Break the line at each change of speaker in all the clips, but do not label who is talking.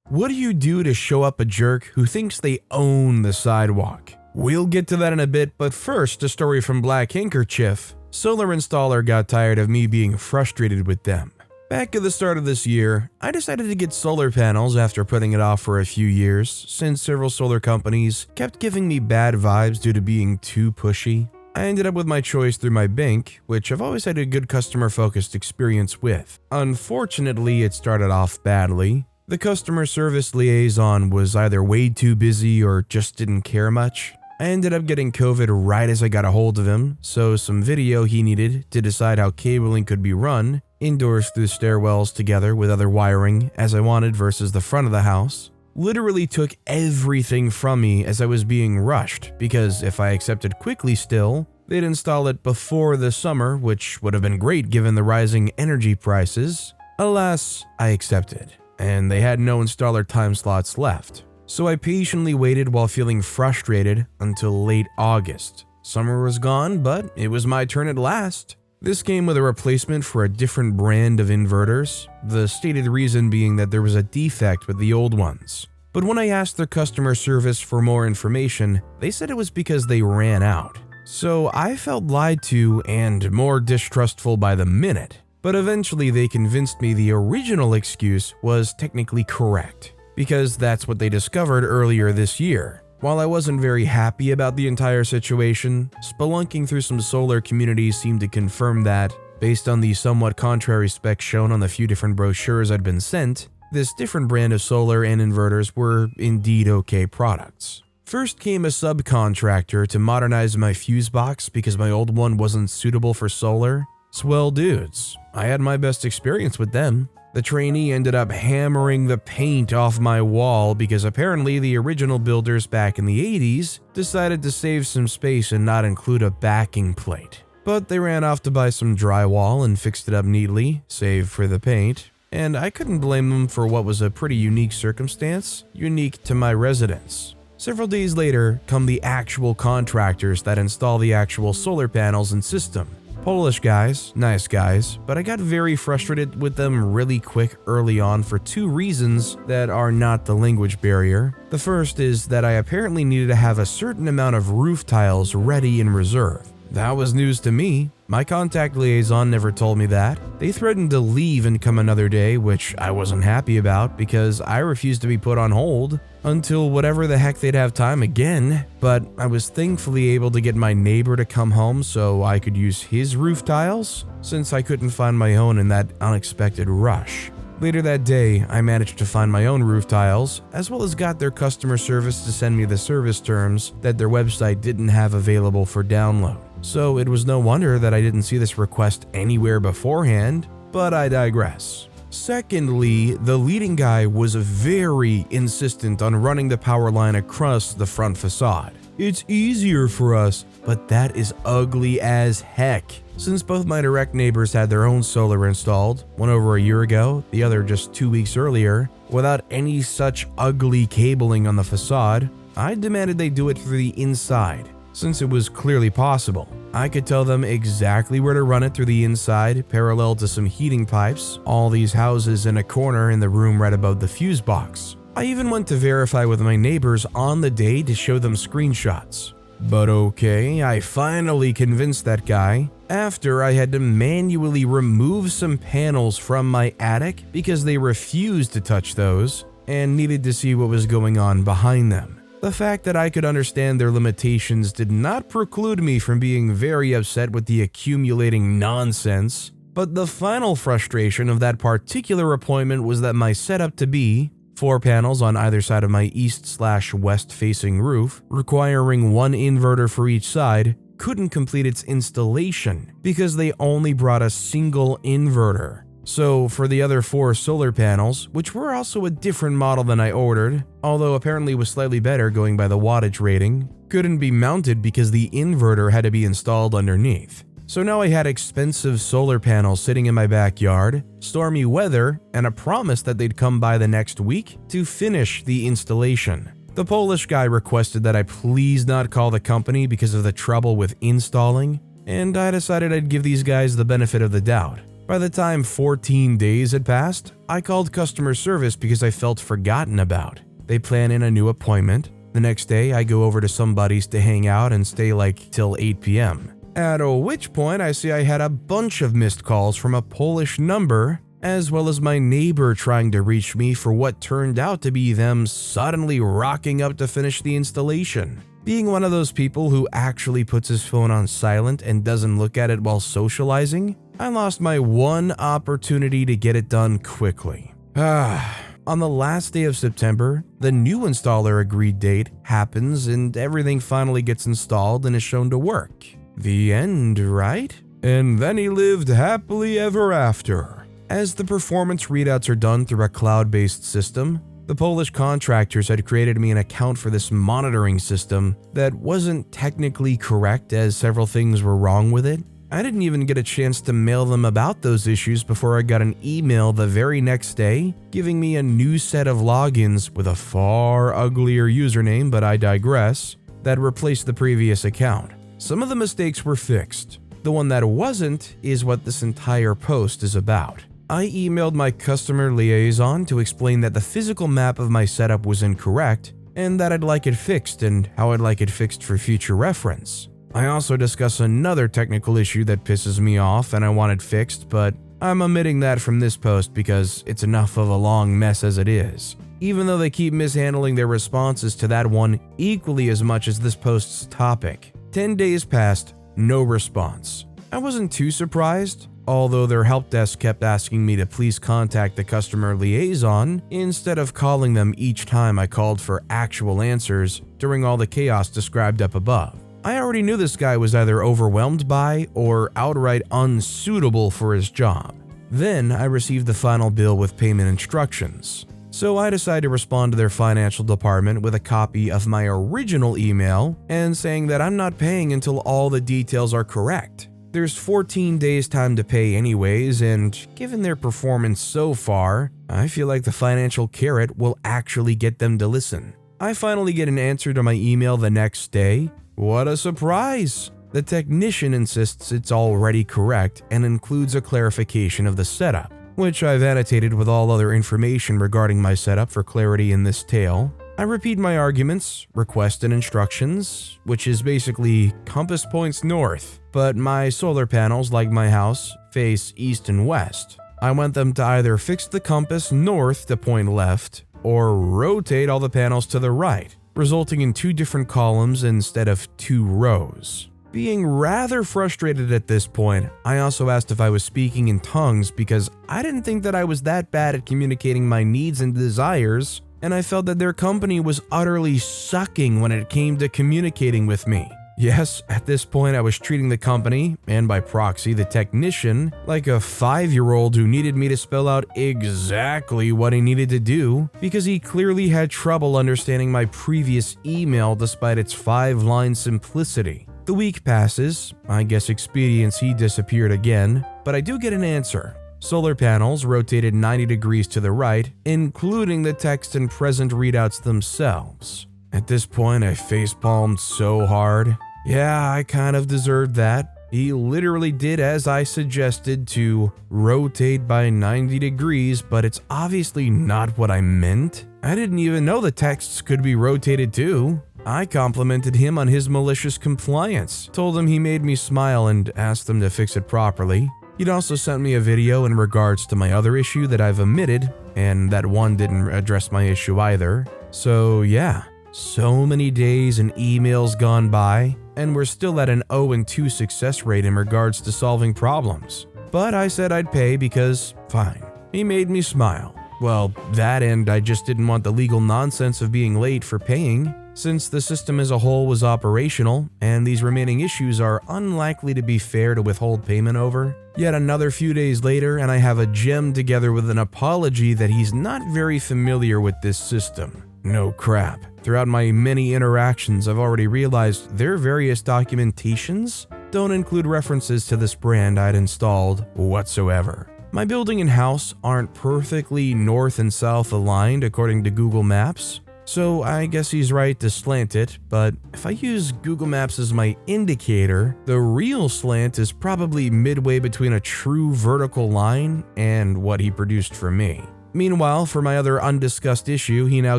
What do you do to show up a jerk who thinks they own the sidewalk? We'll get to that in a bit, but first, a story from Black Handkerchief. Solar installer got tired of me being frustrated with them. Back at the start of this year, I decided to get solar panels after putting it off for a few years, since several solar companies kept giving me bad vibes due to being too pushy. I ended up with my choice through my bank, which I've always had a good customer-focused experience with. Unfortunately, it started off badly. The customer service liaison was either way too busy or just didn't care much. I ended up getting COVID right as I got a hold of him, so some video he needed to decide how cabling could be run, indoors through stairwells together with other wiring as I wanted versus the front of the house, literally took everything from me as I was being rushed, because if I accepted quickly still, they'd install it before the summer, which would have been great given the rising energy prices. Alas, I accepted, and they had no installer time slots left. So I patiently waited while feeling frustrated until late August. Summer was gone, but it was my turn at last. This came with a replacement for a different brand of inverters, the stated reason being that there was a defect with the old ones. But when I asked their customer service for more information, they said it was because they ran out. So I felt lied to and more distrustful by the minute. But eventually they convinced me the original excuse was technically correct, because that's what they discovered earlier this year. While I wasn't very happy about the entire situation, spelunking through some solar communities seemed to confirm that, based on the somewhat contrary specs shown on the few different brochures I'd been sent, this different brand of solar and inverters were indeed okay products. First came a subcontractor to modernize my fuse box because my old one wasn't suitable for solar. Swell dudes. I had my best experience with them. The trainee ended up hammering the paint off my wall because apparently the original builders back in the 80s decided to save some space and not include a backing plate. But they ran off to buy some drywall and fixed it up neatly, save for the paint. And I couldn't blame them for what was a pretty unique circumstance, unique to my residence. Several days later come the actual contractors that install the actual solar panels and system. Polish guys, nice guys, but I got very frustrated with them really quick early on for two reasons that are not the language barrier. The first is that I apparently needed to have a certain amount of roof tiles ready in reserve. That was news to me. My contact liaison never told me that. They threatened to leave and come another day, which I wasn't happy about because I refused to be put on hold until whatever the heck they'd have time again. But I was thankfully able to get my neighbor to come home so I could use his roof tiles, since I couldn't find my own in that unexpected rush. Later that day, I managed to find my own roof tiles, as well as got their customer service to send me the service terms that their website didn't have available for download. So it was no wonder that I didn't see this request anywhere beforehand, but I digress. Secondly, the leading guy was very insistent on running the power line across the front facade. It's easier for us, but that is ugly as heck. Since both my direct neighbors had their own solar installed, one over a year ago, the other just 2 weeks earlier, without any such ugly cabling on the facade, I demanded they do it through the inside. Since it was clearly possible, I could tell them exactly where to run it through the inside, parallel to some heating pipes, all these houses in a corner in the room right above the fuse box. I even went to verify with my neighbors on the day to show them screenshots. But okay, I finally convinced that guy after I had to manually remove some panels from my attic because they refused to touch those and needed to see what was going on behind them. The fact that I could understand their limitations did not preclude me from being very upset with the accumulating nonsense, but the final frustration of that particular appointment was that my setup to be 4 panels on either side of my east/west facing roof, requiring 1 inverter for each side, couldn't complete its installation because they only brought a single inverter. So for the other 4 solar panels, which were also a different model than I ordered, although apparently was slightly better going by the wattage rating, couldn't be mounted because the inverter had to be installed underneath. So now I had expensive solar panels sitting in my backyard, stormy weather, and a promise that they'd come by the next week to finish the installation. The Polish guy requested that I please not call the company because of the trouble with installing, and I decided I'd give these guys the benefit of the doubt. By the time 14 days had passed, I called customer service because I felt forgotten about. They plan in a new appointment. The next day, I go over to somebody's to hang out and stay like till 8 p.m. At which point, I see I had a bunch of missed calls from a Polish number, as well as my neighbor trying to reach me for what turned out to be them suddenly rocking up to finish the installation. Being one of those people who actually puts his phone on silent and doesn't look at it while socializing, I lost my one opportunity to get it done quickly. On the last day of September, the new installer agreed date happens and everything finally gets installed and is shown to work. The end, right? And then he lived happily ever after. As the performance readouts are done through a cloud-based system, the Polish contractors had created me an account for this monitoring system that wasn't technically correct as several things were wrong with it. I didn't even get a chance to mail them about those issues before I got an email the very next day giving me a new set of logins with a far uglier username, but I digress, that replaced the previous account. Some of the mistakes were fixed. The one that wasn't is what this entire post is about. I emailed my customer liaison to explain that the physical map of my setup was incorrect and that I'd like it fixed and how I'd like it fixed for future reference. I also discuss another technical issue that pisses me off and I want it fixed, but I'm omitting that from this post because it's enough of a long mess as it is, even though they keep mishandling their responses to that one equally as much as this post's topic. 10 days passed, no response. I wasn't too surprised, although their help desk kept asking me to please contact the customer liaison instead of calling them each time I called for actual answers during all the chaos described up above. I already knew this guy was either overwhelmed by or outright unsuitable for his job. Then I received the final bill with payment instructions. So I decided to respond to their financial department with a copy of my original email and saying that I'm not paying until all the details are correct. There's 14 days time to pay anyways, and given their performance so far, I feel like the financial carrot will actually get them to listen. I finally get an answer to my email the next day. What a surprise! The technician insists it's already correct and includes a clarification of the setup, which I've annotated with all other information regarding my setup for clarity in this tale. I repeat my arguments, request and instructions, which is basically compass points north, but my solar panels, like my house, face east and west. I want them to either fix the compass north to point left, or rotate all the panels to the right, resulting in 2 different columns instead of 2 rows. Being rather frustrated at this point, I also asked if I was speaking in tongues because I didn't think that I was that bad at communicating my needs and desires, and I felt that their company was utterly sucking when it came to communicating with me. Yes, at this point I was treating the company, and by proxy the technician, like a 5-year-old who needed me to spell out exactly what he needed to do because he clearly had trouble understanding my previous email despite its 5-line simplicity. The week passes, I guess expediency disappeared again, but I do get an answer. Solar panels rotated 90 degrees to the right, including the text and present readouts themselves. At this point, I facepalmed so hard. Yeah, I kind of deserved that. He literally did as I suggested to rotate by 90 degrees, but it's obviously not what I meant. I didn't even know the texts could be rotated too. I complimented him on his malicious compliance, told him he made me smile and asked him to fix it properly. He'd also sent me a video in regards to my other issue that I've omitted, and that one didn't address my issue either. So yeah, so many days and emails gone by, and we're still at an 0-2 success rate in regards to solving problems. But I said I'd pay because, fine. He made me smile. Well, that and I just didn't want the legal nonsense of being late for paying, since the system as a whole was operational, and these remaining issues are unlikely to be fair to withhold payment over. Yet another few days later, and I have a gem together with an apology that he's not very familiar with this system. No crap. Throughout my many interactions, I've already realized their various documentations don't include references to this brand I'd installed whatsoever. My building and house aren't perfectly north and south aligned according to Google Maps, So I guess he's right to slant it, but if I use Google Maps as my indicator, the real slant is probably midway between a true vertical line and what he produced for me. Meanwhile, for my other undiscussed issue, he now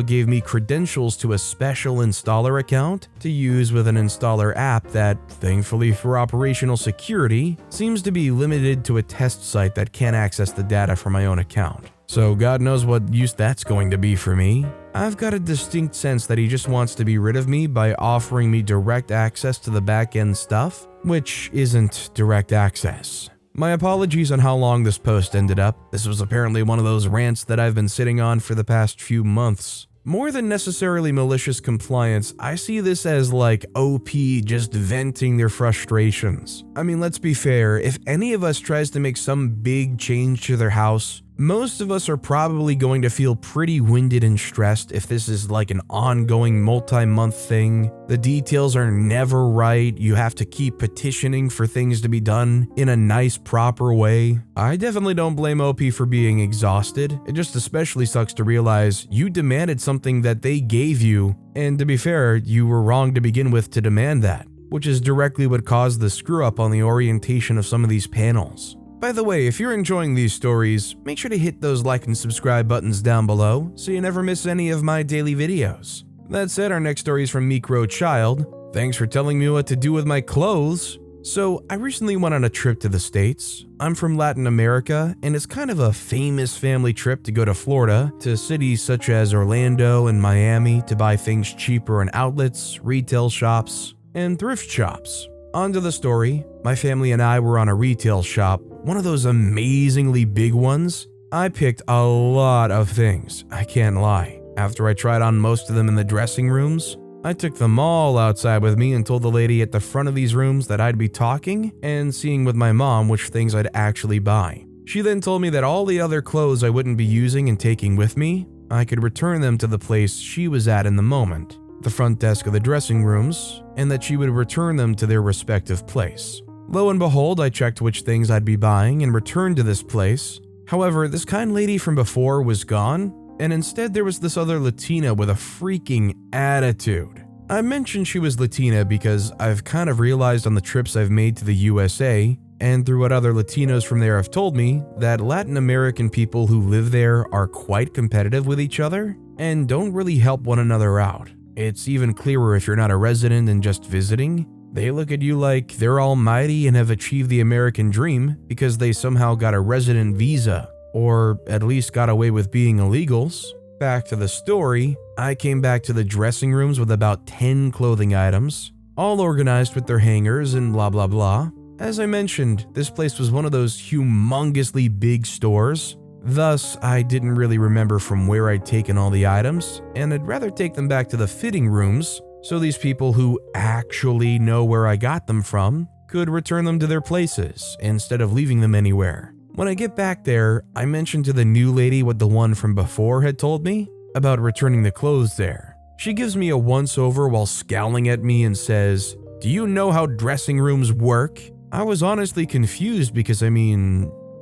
gave me credentials to a special installer account to use with an installer app that, thankfully for operational security, seems to be limited to a test site that can't access the data from my own account. So God knows what use that's going to be for me. I've got a distinct sense that he just wants to be rid of me by offering me direct access to the back-end stuff, which isn't direct access. My apologies on how long this post ended up. This was apparently one of those rants that I've been sitting on for the past few months. More than necessarily malicious compliance, I see this as like OP just venting their frustrations. I mean, let's be fair, if any of us tries to make some big change to their house, most of us are probably going to feel pretty winded and stressed if this is like an ongoing multi-month thing. The details are never right, you have to keep petitioning for things to be done in a nice, proper way. I definitely don't blame OP for being exhausted. It just especially sucks to realize you demanded something that they gave you, and to be fair, you were wrong to begin with to demand that, which is directly what caused the screw up on the orientation of some of these panels. By the way, if you're enjoying these stories, make sure to hit those like and subscribe buttons down below so you never miss any of my daily videos. That said, our next story is from Micro Child. Thanks for telling me what to do with my clothes. So, I recently went on a trip to the States. I'm from Latin America, and it's kind of a famous family trip to go to Florida, to cities such as Orlando and Miami to buy things cheaper in outlets, retail shops, and thrift shops. On to the story. My family and I were on a retail shop, one of those amazingly big ones. I picked a lot of things, I can't lie. After I tried on most of them in the dressing rooms, I took them all outside with me and told the lady at the front of these rooms that I'd be talking and seeing with my mom which things I'd actually buy. She then told me that all the other clothes I wouldn't be using and taking with me, I could return them to the place she was at in the moment, the front desk of the dressing rooms, and that she would return them to their respective place. Lo and behold, I checked which things I'd be buying and returned to this place. However, this kind lady from before was gone, and instead there was this other Latina with a freaking attitude. I mentioned she was Latina because I've kind of realized on the trips I've made to the USA, and through what other Latinos from there have told me, that Latin American people who live there are quite competitive with each other and don't really help one another out. It's even clearer if you're not a resident and just visiting. They look at you like they're almighty and have achieved the American dream because they somehow got a resident visa, or at least got away with being illegals. Back to the story, I came back to the dressing rooms with about 10 clothing items, all organized with their hangers and blah blah blah. As I mentioned, this place was one of those humongously big stores. Thus, I didn't really remember from where I'd taken all the items, and I'd rather take them back to the fitting rooms so these people who actually know where I got them from could return them to their places instead of leaving them anywhere. When I get back there, I mentioned to the new lady what the one from before had told me about returning the clothes there. She gives me a once-over while scowling at me and says, "Do you know how dressing rooms work?" I was honestly confused because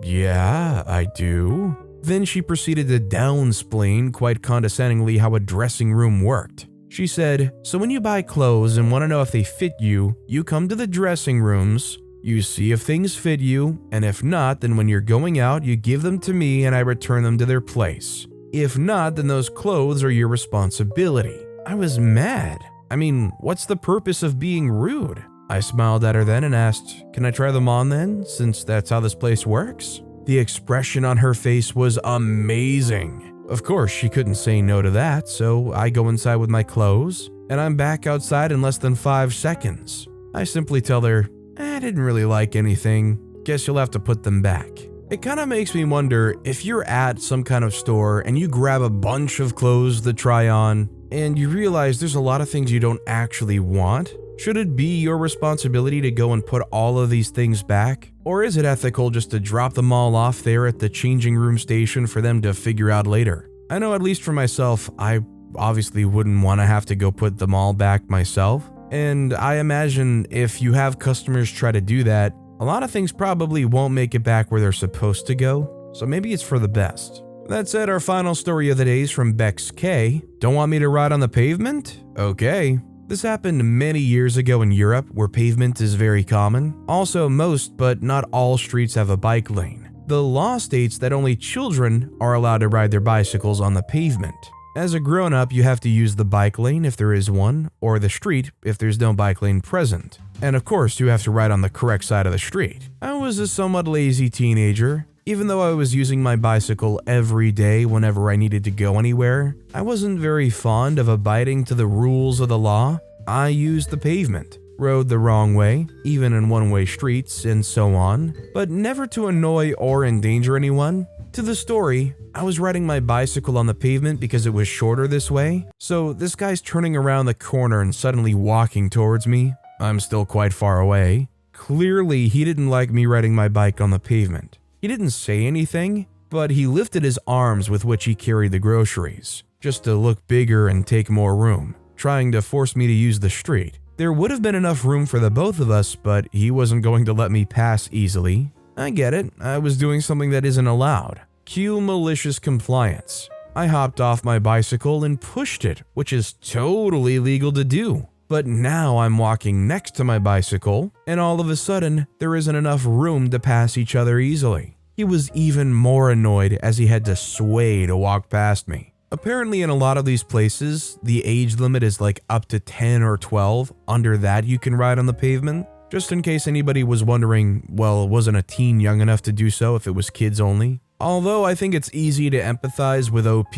yeah, I do. Then she proceeded to downsplain quite condescendingly how a dressing room worked. She said, "So when you buy clothes and want to know if they fit you, you come to the dressing rooms, you see if things fit you, and if not, then when you're going out, you give them to me and I return them to their place. If not, then those clothes are your responsibility." I was mad. What's the purpose of being rude? I smiled at her then and asked, "Can I try them on then, since that's how this place works?" The expression on her face was amazing. Of course, she couldn't say no to that, so I go inside with my clothes, and I'm back outside in less than 5 seconds. I simply tell her, "I didn't really like anything. Guess you'll have to put them back." It kind of makes me wonder if you're at some kind of store and you grab a bunch of clothes to try on, and you realize there's a lot of things you don't actually want. Should it be your responsibility to go and put all of these things back? Or is it ethical just to drop them all off there at the changing room station for them to figure out later? I know at least for myself, I obviously wouldn't want to have to go put them all back myself. And I imagine if you have customers try to do that, a lot of things probably won't make it back where they're supposed to go. So maybe it's for the best. That said, our final story of the day is from Bex K. Don't want me to ride on the pavement? Okay. This happened many years ago in Europe, where pavement is very common. Also, most but not all streets have a bike lane. The law states that only children are allowed to ride their bicycles on the pavement. As a grown-up, you have to use the bike lane if there is one, or the street if there's no bike lane present. And of course, you have to ride on the correct side of the street. I was a somewhat lazy teenager. Even though I was using my bicycle every day whenever I needed to go anywhere, I wasn't very fond of abiding to the rules of the law. I used the pavement, rode the wrong way, even in one-way streets and so on, but never to annoy or endanger anyone. To the story, I was riding my bicycle on the pavement because it was shorter this way, so this guy's turning around the corner and suddenly walking towards me. I'm still quite far away. Clearly, he didn't like me riding my bike on the pavement. He didn't say anything, but he lifted his arms with which he carried the groceries, just to look bigger and take more room, trying to force me to use the street. There would have been enough room for the both of us, but he wasn't going to let me pass easily. I get it, I was doing something that isn't allowed. Cue malicious compliance. I hopped off my bicycle and pushed it, which is totally legal to do. But now I'm walking next to my bicycle, and all of a sudden, there isn't enough room to pass each other easily. He was even more annoyed as he had to sway to walk past me. Apparently in a lot of these places, the age limit is like up to 10 or 12. Under that, you can ride on the pavement. Just in case anybody was wondering, well, wasn't a teen young enough to do so if it was kids only? Although I think it's easy to empathize with OP,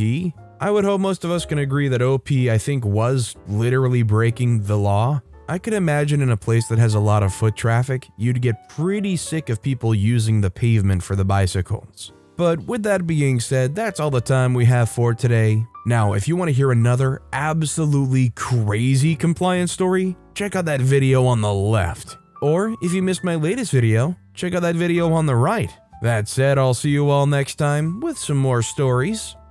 I would hope most of us can agree that OP, I think, was literally breaking the law. I could imagine in a place that has a lot of foot traffic, you'd get pretty sick of people using the pavement for the bicycles. But with that being said, that's all the time we have for today. Now, if you want to hear another absolutely crazy compliance story, check out that video on the left. Or if you missed my latest video, check out that video on the right. That said, I'll see you all next time with some more stories.